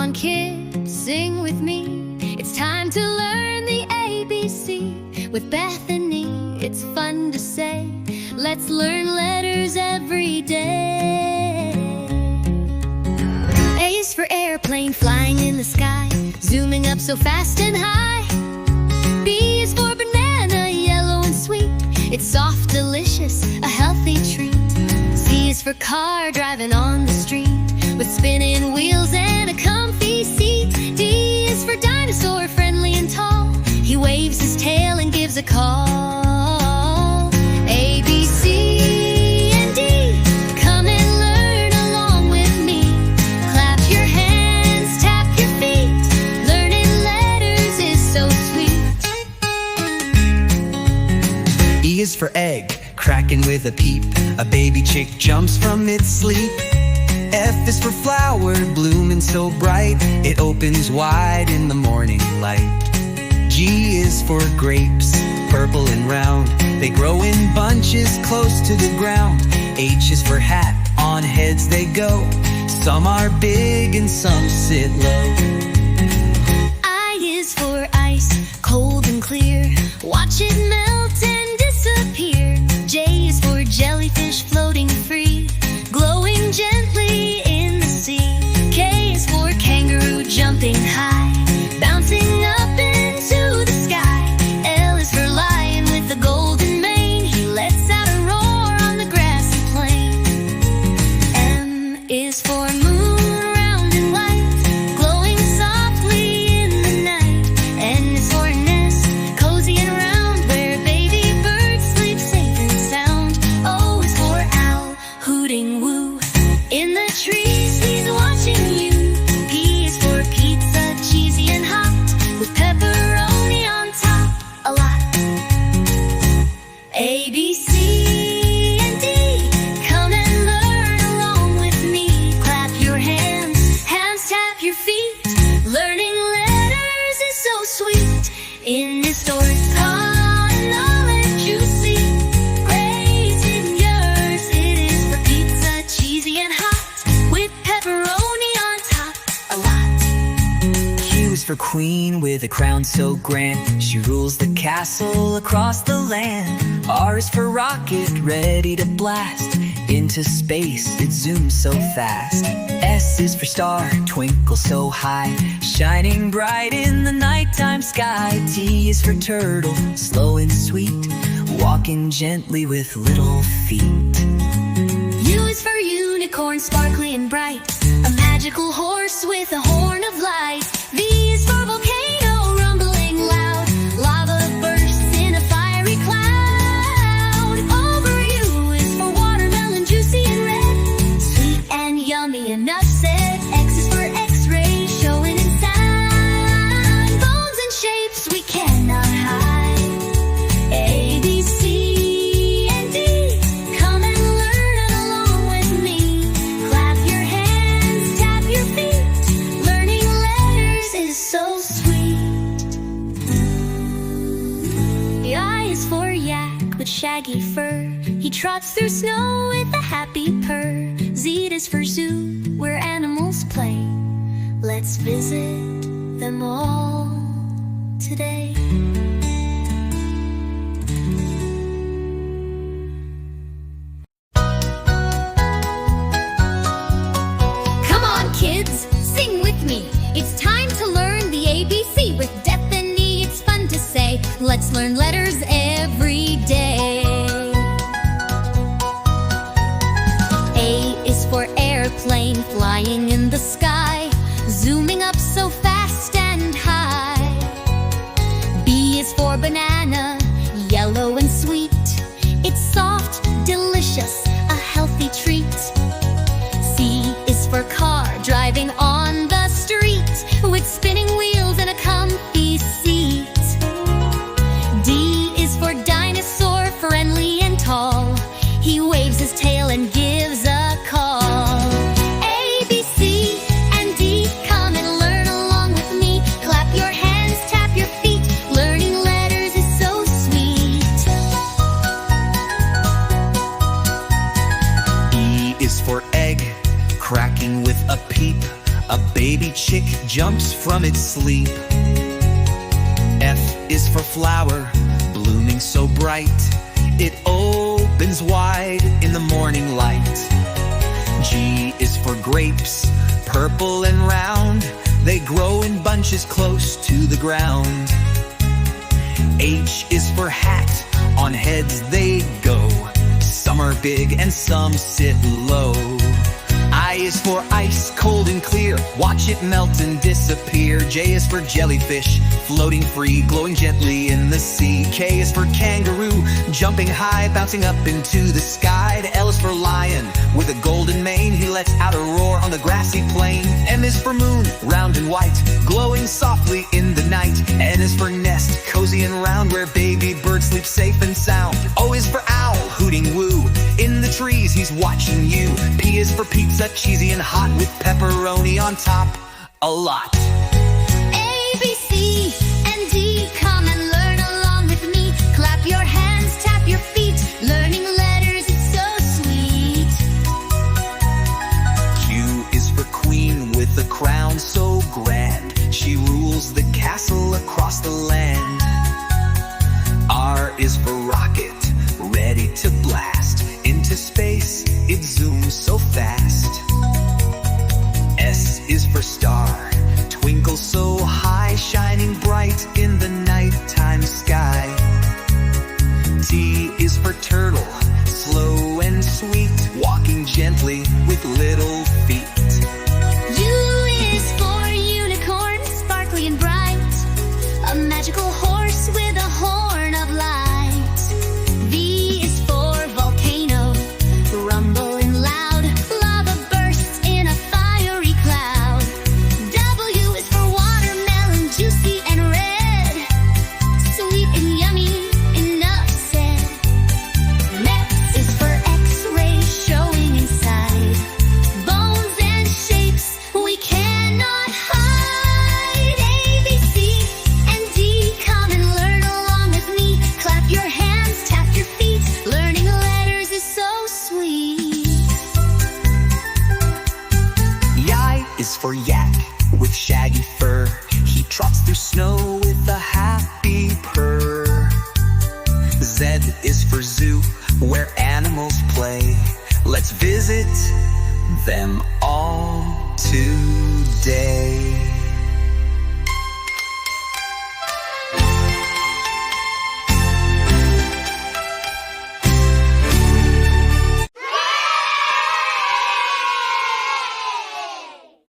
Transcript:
on, kids, sing with me. It's time to learn the ABC with Bethany. It's fun to say, let's learn letters every day. A is for airplane, flying in the sky, zooming up so fast and high. B is for banana, yellow and sweet. It's soft, delicious, a healthy treat. C is for car, driving on the street, with spinning wheels and a comfy seat. D is for dinosaur, friendly and tall. He waves his tail and gives a call. A, B, C, and D, come and learn along with me. Clap your hands, tap your feet. Learning letters is so sweet. E is for egg, cracking with a peep. A baby chick jumps from its sleep. F is for flower, blooming so bright, it opens wide in the morning light. G is for grapes, purple and round, they grow in bunches close to the ground. H is for hat, on heads they go, some are big and some sit low. I is for ice, cold and clear, watch it melt and disappear. J is for jellyfish, floating free, glowing gently in the sea. K is for kangaroo, jumping high, bouncing up into the sky. L is for lion with a golden mane, he lets out a roar on the grassy plain. M is for moon, round and white, glowing softly in the night. N is for nest, cozy and round, where baby birds sleep safe and sound. O is for owl, hooting woo, in the trees he's watching you. P is for pizza, cheesy and hot, with pepperoni on top, a lot. A, B, C, and D, come and learn along with me. Clap your hands, hands tap your feet. Learning letters is so sweet. In this story called Knowledge You See, raising yours, it is for pizza, cheesy and hot, with pepperoni on top, a lot. Q is for queen with a crown so grand, she rules the castle across the land. R is for rocket, ready to blast into space, it zooms so fast. S is for star, twinkle so high, shining bright in the nighttime sky. T is for turtle, slow and sweet, walking gently with little feet. U is for unicorn, sparkly and bright, a magical horse with a horn of light. V is for volcano, rumbling loud, lava bursts in a fiery cloud. Over U is for watermelon, juicy and red, sweet and yummy, enough said. X is for X-ray, showing inside, bones and shapes we cannot hide. A, B, C, and D, come and learn along with me. Clap your hands, tap your feet. Learning letters is so sweet. The I is for yak with shaggy fur, he trots through snow with a happy purr. Z is for zoo, where animals play. Let's visit them all today. Come on, kids, sing with me. It's time to learn the ABC with Bethany. It's fun to say, let's learn letters every day. A is for airplane, flying in the sky, zooming up so fast and high. B is for banana, yellow and sweet. It's soft, delicious, a healthy treat. C is for car, driving on the street, with spinning wheels and a comfy seat. D is for dinosaur, friendly and tall. He waves his tail and gives a call. A, B, C, and D, come and learn along with me. Clap your hands, tap your feet. Learning letters is so sweet. E is for egg, cracking with a peep. a baby chick jumps from its sleep. F is for flower, blooming so bright, it opens wide in the morning light. G is for grapes, purple and round, they grow in bunches close to the ground. H is for hat, on heads they go, some are big and some sit low. I is for ice, cold and clear, watch it melt and disappear. J is for jellyfish, floating free, glowing gently in the sea. K is for kangaroo, jumping high, bouncing up into the sky. L is for lion, with a golden mane, he lets out a roar on the grassy plain. M is for moon, round and white, glowing softly in the night. N is for nest, cozy and round, where baby birds sleep safe and sound. O is for owl, hooting woo, in the trees he's watching you. P is for pizza, cheesy and hot, with pepperoni on top, a lot. A, B, C, and D, come and learn along with me. Clap your hands, tap your feet, learning letters is so sweet. Q is for queen, with a crown so grand, she rules the castle across the land. R is for rocket, ready to blast into space, it zooms so fast. S is for star, twinkles so high, shining bright in the nighttime sky. T is for turtle, slow and sweet, walking gently with little feet. U is for unicorn, sparkly and bright, a magical horse with a horn of light. V is for volcano, rumbling loud, lava bursts in a fiery cloud. W is for watermelon, juicy and red, sweet and yummy, enough said. X is for X-ray, showing inside, bones and shapes we cannot hide. A, B, C, and D, come and learn along with me. Clap your hands, tap your feet, learning letters is so sweet. Y is for yak, with shaggy fur, he trots through snow with a happy purr. Z is for zoo, where animals play, let's visit them all today.